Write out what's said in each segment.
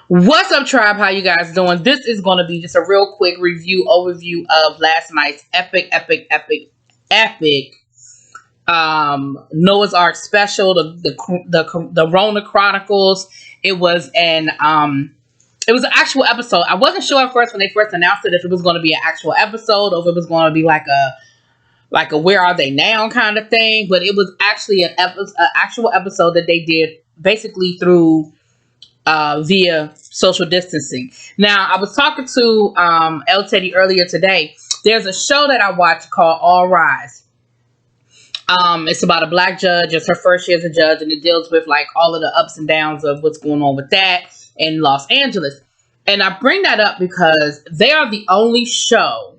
What's up, tribe? How you guys doing? This is going to be just a real quick overview of last night's epic Noah's Arc special, the Rona Chronicles. It was an actual episode. I wasn't sure at first when they first announced it if it was going to be an actual episode or if it was going to be like a Where Are They Now kind of thing, but it was actually an actual episode that they did basically through via social distancing. Now, I was talking to El Teddy earlier today. There's a show that I watch called All Rise. It's about a black judge. It's her first year as a judge, and it deals with like all of the ups and downs of what's going on with that in Los Angeles. And I bring that up because they are the only show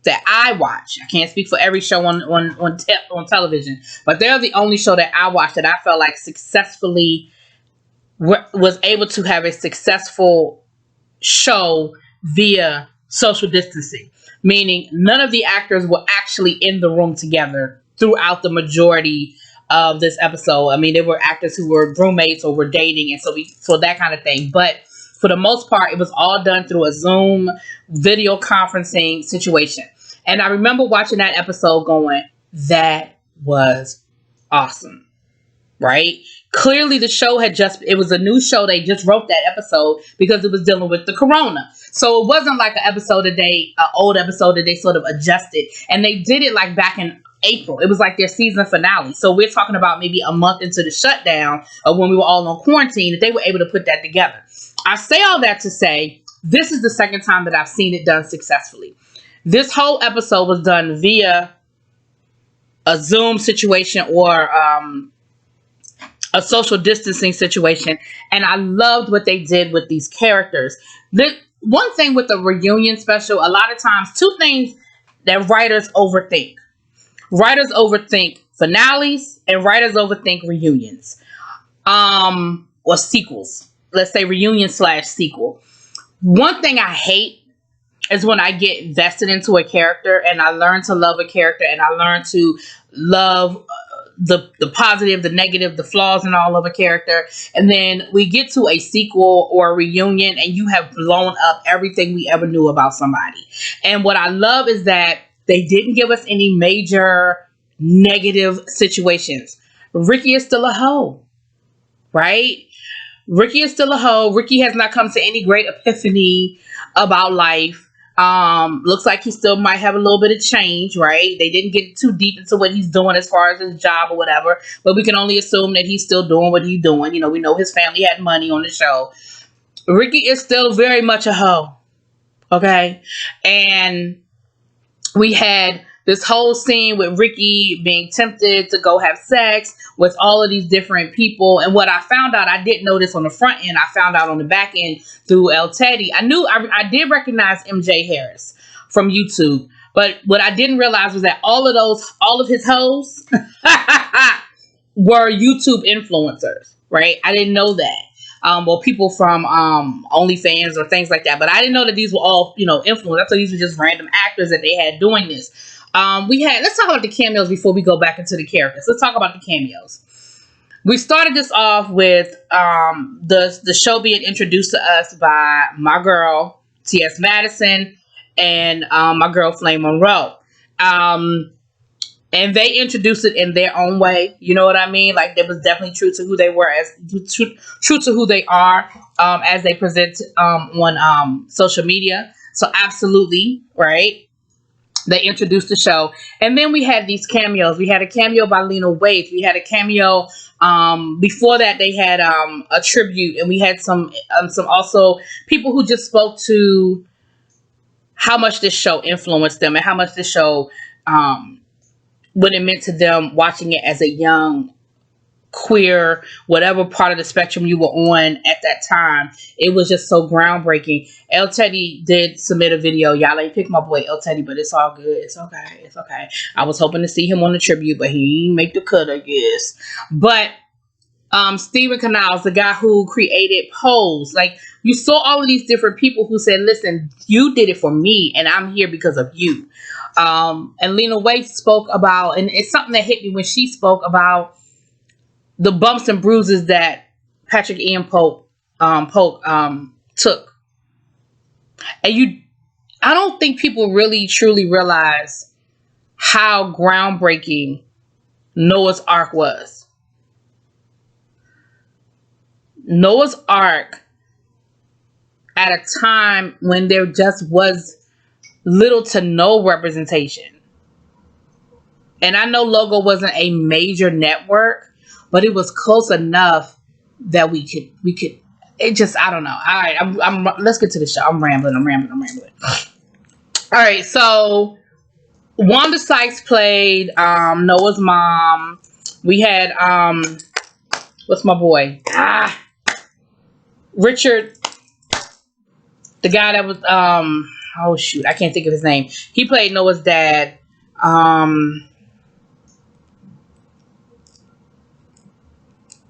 that I watch. I can't speak for every show on television, but they're the only show that I watch that I felt like successfully was able to have a successful show via social distancing, meaning none of the actors were actually in the room together throughout the majority of this episode. I mean, there were actors who were roommates or were dating, and so that kind of thing. But for the most part, it was all done through a Zoom video conferencing situation. And I remember watching that episode going, that was awesome. Right? Clearly the show it was a new show. They just wrote that episode because it was dealing with the corona. So it wasn't like an old episode that they sort of adjusted. And they did it like back in April. It was like their season finale. So we're talking about maybe a month into the shutdown of when we were all on quarantine that they were able to put that together. I say all that to say, this is the second time that I've seen it done successfully. This whole episode was done via a Zoom situation or, a social distancing situation, and I loved what they did with these characters. The one thing with the reunion special, a lot of times, two things that writers overthink. Writers overthink finales, and writers overthink reunions. Or sequels. Let's say reunion/sequel. One thing I hate is when I get invested into a character, and I learn to love a character, and I learn to love the positive, the negative, the flaws in all of a character, and then we get to a sequel or a reunion and you have blown up everything we ever knew about somebody. And what I love is that they didn't give us any major negative situations. Ricky is still a hoe, right? Ricky is still a hoe. Ricky has not come to any great epiphany about life. Looks like he still might have a little bit of change, right? They didn't get too deep into what he's doing as far as his job or whatever, but we can only assume that he's still doing what he's doing. You know, we know his family had money on the show. Ricky is still very much a hoe, okay? And we had this whole scene with Ricky being tempted to go have sex with all of these different people. And what I found out, I didn't know this on the front end. I found out on the back end through El Teddy. I did recognize MJ Harris from YouTube. But what I didn't realize was that all of his hoes were YouTube influencers, right? I didn't know that. Well, people from OnlyFans or things like that. But I didn't know that these were all, influencers. I thought these were just random actors that they had doing this. Let's talk about the cameos before we go back into the characters. Let's talk about the cameos. We started this off with the show being introduced to us by my girl, T.S. Madison, and my girl, Flame Monroe. And they introduced it in their own way. You know what I mean? Like, it was definitely true to who they were, true to who they are as they present on social media. So absolutely, right? They introduced the show. And then we had these cameos. We had a cameo by Lena Waithe. We had a cameo. Before that, they had a tribute. And we had some also people who just spoke to how much this show influenced them and how much this show, what it meant to them watching it as a young, queer, whatever part of the spectrum you were on at that time. It was just so groundbreaking. El Teddy did submit a video. Y'all ain't pick my boy El Teddy, but it's all good. It's okay. It's okay. I was hoping to see him on the tribute, but he didn't make the cut, I guess. But Stephen Canals, the guy who created Pose, like, you saw all of these different people who said, listen, you did it for me, and I'm here because of you. And Lena Waithe spoke about, and it's something that hit me when she spoke about the bumps and bruises that Patrick Ian Polk took. And I don't think people really truly realize how groundbreaking Noah's Ark was. Noah's Ark, at a time when there just was little to no representation. And I know Logo wasn't a major network, but it was close enough that we could it just, I don't know. All right, let's get to the show. I'm rambling. All right, so Wanda Sykes played Noah's mom. We had what's my boy? Richard, the guy that was oh shoot, I can't think of his name. He played Noah's dad.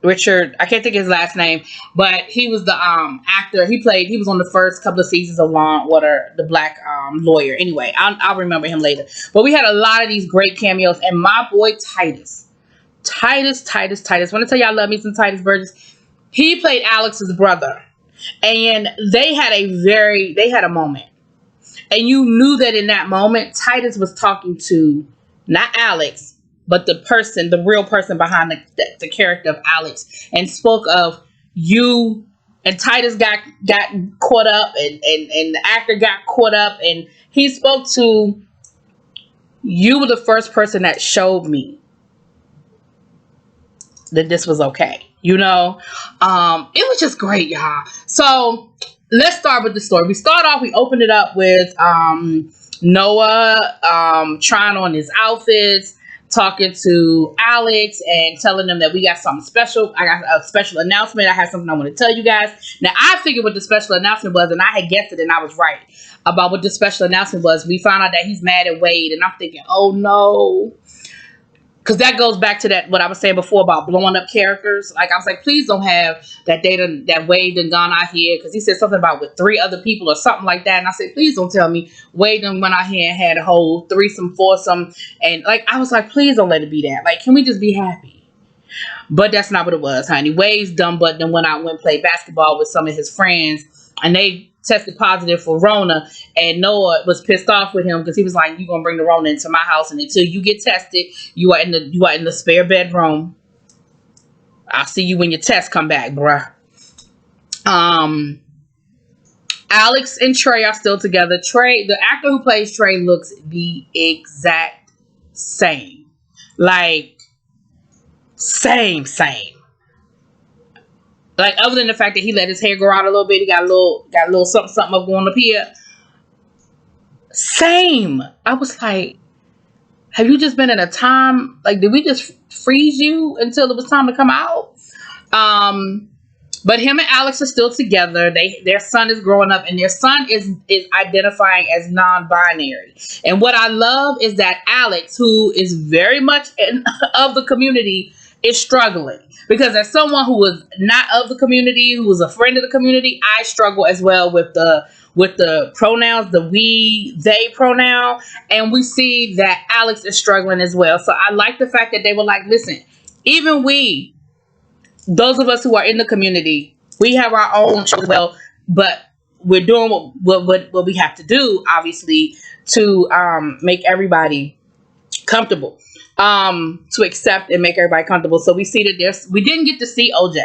Richard, I can't think of his last name, but he was the actor. He was on the first couple of seasons of Law and Order, the black lawyer. Anyway, I'll remember him later. But we had a lot of these great cameos, and my boy Titus. When I tell you I love me some Titus Burgess, he played Alex's brother, and they had a moment, and you knew that in that moment Titus was talking to not Alex, but the real person behind the character of Alex, and spoke of you. And Titus got caught up, and the actor got caught up, and he spoke to you. Were the first person that showed me that this was okay. It was just great, y'all. So let's start with the story. We opened it up with Noah trying on his outfits, talking to Alex and telling them that we got something special. I got a special announcement. I have something I want to tell you guys. Now, I figured what the special announcement was, and I had guessed it, and I was right about what the special announcement was. We found out that he's mad at Wade, and I'm thinking, oh no. Because that goes back to what I was saying before about blowing up characters. Like, I was like, please don't have that Wade done gone out here. Because he said something about with 3 other people or something like that. And I said, please don't tell me Wade done went out here and had a whole threesome, foursome. And I was like, please don't let it be that. Like, can we just be happy? But that's not what it was, honey. Wade's dumb butt then went out and played basketball with some of his friends. And they tested positive for Rona, and Noah was pissed off with him because he was like, "You gonna bring the Rona into my house, and until you get tested, you are in the spare bedroom. I'll see you when your tests come back, bruh." Alex and Trey are still together. Trey, the actor who plays Trey, looks the exact same, like same. Like, other than the fact that he let his hair grow out a little bit, he got a little something up going up here. Same. I was like, have you just been in a time? Like, did we just freeze you until it was time to come out? But him and Alex are still together. Their son is growing up, and their son is identifying as non-binary. And what I love is that Alex, who is very much of the community, is struggling. Because as someone who was not of the community, who was a friend of the community, I struggle as well with the pronouns, the we, they pronoun. And we see that Alex is struggling as well. So I like the fact that they were like, listen, even those of us who are in the community, we have our own as well, but we're doing what we have to do, obviously, to make everybody comfortable. To accept and make everybody comfortable. So we see that we didn't get to see OJ.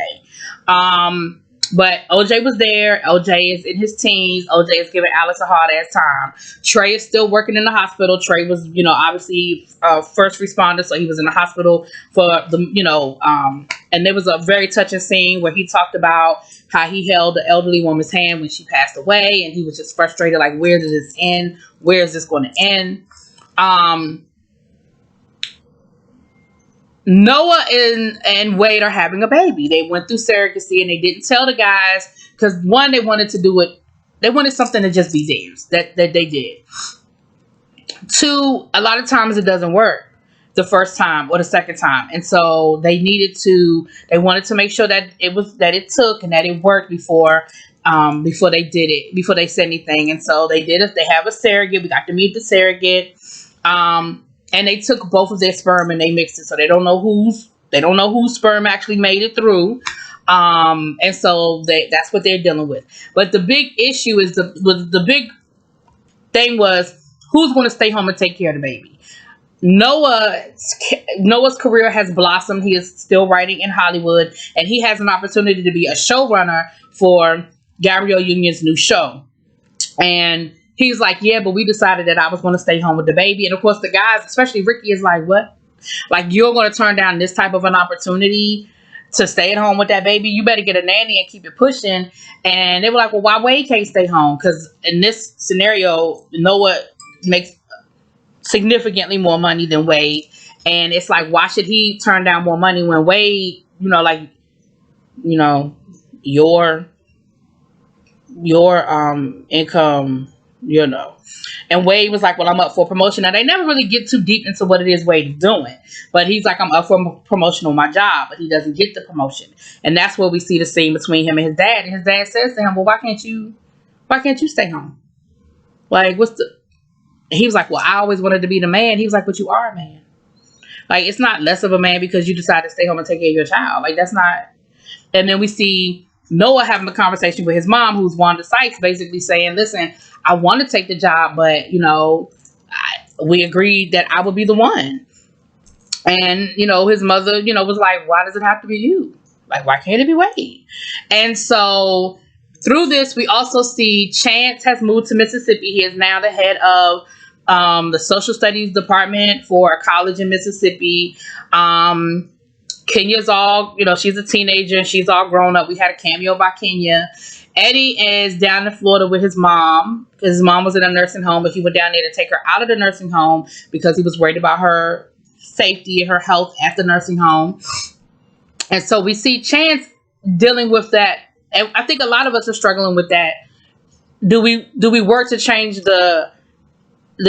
But OJ was there. OJ is in his teens. OJ is giving Alex a hard ass time. Trey is still working in the hospital. Trey was, obviously first responder, so he was in the hospital for and there was a very touching scene where he talked about how he held the elderly woman's hand when she passed away, and he was just frustrated, like, where does this end? Where is this going to end? Noah and Wade are having a baby. They went through surrogacy, and they didn't tell the guys because, one, they wanted to do it. They wanted something to just be theirs that they did. 2, a lot of times it doesn't work the first time or the second time, and so they wanted to make sure that it took and that it worked before they did it, before they said anything. And so they did it. They have a surrogate. We got to meet the surrogate. And they took both of their sperm and they mixed it, so they don't know whose sperm actually made it through. And so that's what they're dealing with. But the big issue is the big thing was who's going to stay home and take care of the baby. Noah's career has blossomed. He is still writing in Hollywood, and he has an opportunity to be a showrunner for Gabrielle Union's new show. And he's like, yeah, but we decided that I was going to stay home with the baby. And of course, the guys, especially Ricky, is like, what? Like, you're going to turn down this type of an opportunity to stay at home with that baby? You better get a nanny and keep it pushing. And they were like, well, why Wade can't stay home? Because in this scenario, Noah makes significantly more money than Wade. And it's like, why should he turn down more money when Wade, your income, And Wade was like, well, I'm up for promotion. Now, they never really get too deep into what it is Wade is doing. But he's like, I'm up for promotion on my job. But he doesn't get the promotion. And that's where we see the scene between him and his dad. And his dad says to him, well, why can't you stay home? Like, he was like, well, I always wanted to be the man. He was like, but you are a man. Like, it's not less of a man because you decide to stay home and take care of your child. Like, that's not. And then we see Noah having a conversation with his mom, who's Wanda Sykes, basically saying, listen, I want to take the job, but, we agreed that I would be the one. And, his mother, was like, why does it have to be you? Like, why can't it be Wade? And so through this, we also see Chance has moved to Mississippi. He is now the head of the social studies department for a college in Mississippi. Kenya's all, she's a teenager and she's all grown up. We had a cameo by Kenya. Eddie is down in Florida with his mom because his mom was in a nursing home, but he went down there to take her out of the nursing home because he was worried about her safety and her health at the nursing home. And so we see Chance dealing with that. And I think a lot of us are struggling with that. Do we work to change the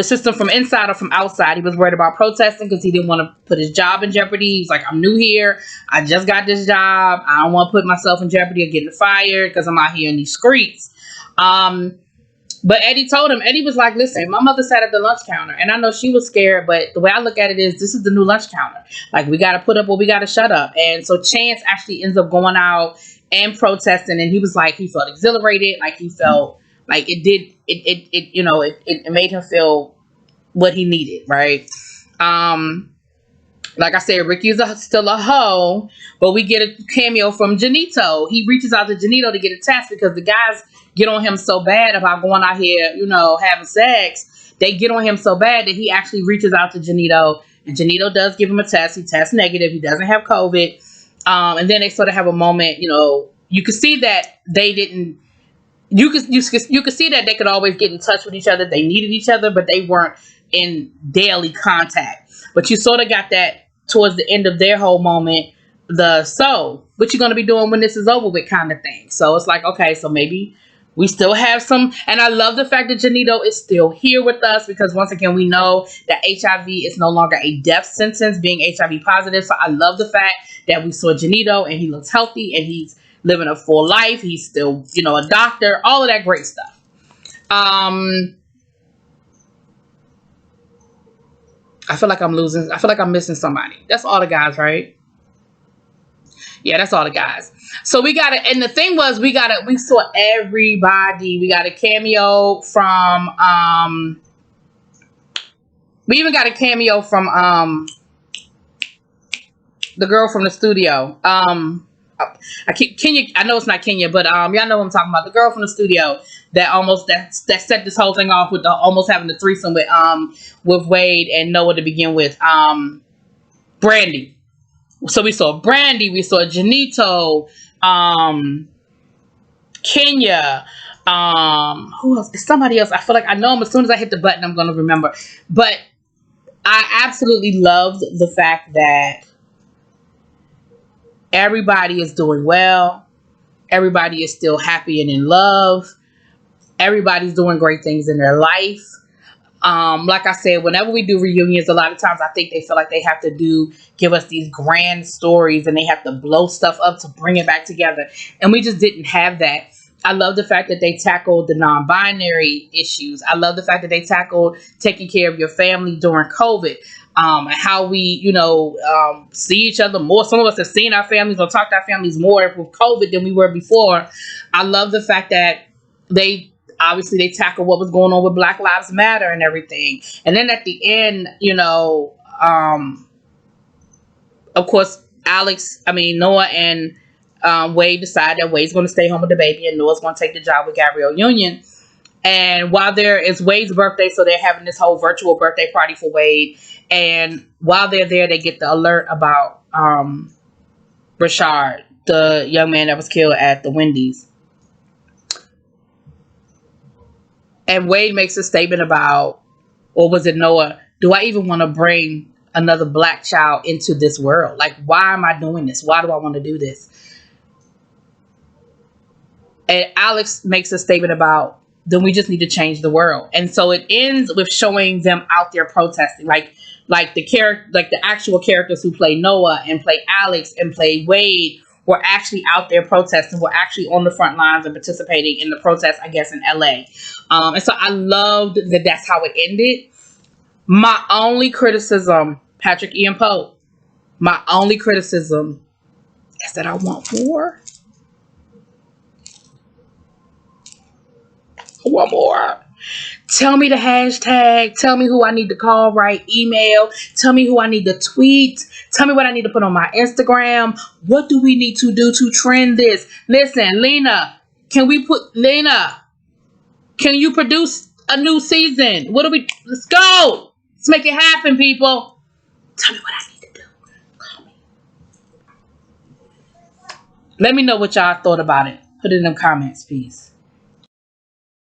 system from inside or from outside? He was worried about protesting because he didn't want to put his job in jeopardy. He's like, I'm new here. I just got this job. I don't want to put myself in jeopardy of getting fired because I'm out here in these streets. But Eddie told him, Eddie was like, listen, my mother sat at the lunch counter and I know she was scared, but the way I look at it is this is the new lunch counter. Like, we got to put up or we got to shut up. And so Chance actually ends up going out and protesting. And he was like, he felt exhilarated. Like, he felt like it made him feel what he needed. Right. Like I said, Ricky's still a hoe, but we get a cameo from Janito. He reaches out to Janito to get a test because the guys get on him so bad about going out here, having sex. They get on him so bad that he actually reaches out to Janito, and Janito does give him a test. He tests negative. He doesn't have COVID. And then they sort of have a moment, you could see that they didn't, you could see that they could always get in touch with each other. They needed each other, but they weren't in daily contact. But you sort of got that towards the end of their whole moment, what you going to be doing when this is over with kind of thing. So it's like, okay, so maybe we still have some, and I love the fact that Janito is still here with us because once again, we know that HIV is no longer a death sentence being HIV positive. So I love the fact that we saw Janito and he looks healthy and he's living a full life. He's still, a doctor, all of that great stuff. I feel like I'm missing somebody. That's all the guys, right? Yeah, that's all the guys. So we got it. And the thing was, we saw everybody. We got a cameo from, we even got a cameo from, the girl from the studio. Kenya, I know it's not Kenya, but y'all know what I'm talking about. The girl from the studio that set this whole thing off with almost having the threesome with Wade and Noah to begin with. Brandy. So we saw Brandy, we saw Janito, Kenya, who else? It's somebody else. I feel like I know him. As soon as I hit the button, I'm gonna remember. But I absolutely loved the fact that everybody is doing well. Everybody is still happy and in love. Everybody's doing great things in their life. Like I said, whenever we do reunions, a lot of times I think they feel like they have to give us these grand stories and they have to blow stuff up to bring it back together. And we just didn't have that. I love the fact that they tackled the non-binary issues. I love the fact that they tackled taking care of your family during COVID. and how we, see each other more. Some of us have seen our families or talked to our families more with COVID than we were before. I love the fact that they tackle what was going on with Black Lives Matter and everything. And then at the end, of course, Noah and Wade decide that Wade's going to stay home with the baby and Noah's going to take the job with Gabrielle Union. And while there is Wade's birthday, so they're having this whole virtual birthday party for Wade. And while they're there, they get the alert about Rashard, the young man that was killed at the Wendy's. And Wade makes a statement about, or was it Noah? Do I even want to bring another black child into this world? Like, why am I doing this? Why do I want to do this? And Alex makes a statement about, then we just need to change the world. And so it ends with showing them out there protesting, like the actual characters who play Noah and play Alex and play Wade were actually out there protesting, were actually on the front lines and participating in the protest, I guess, in LA. And so I loved that that's how it ended. My only criticism, Patrick Ian Pope, my only criticism is that I want more. I want more. Tell me the hashtag. Tell me who I need to call, write email. Tell me who I need to tweet. Tell me what I need to put on my Instagram. What do we need to do to trend this? Listen, Lena, can you produce a new season? Let's go. Let's make it happen, people. Tell me what I need to do. Call me. Let me know what y'all thought about it. Put it in the comments, please.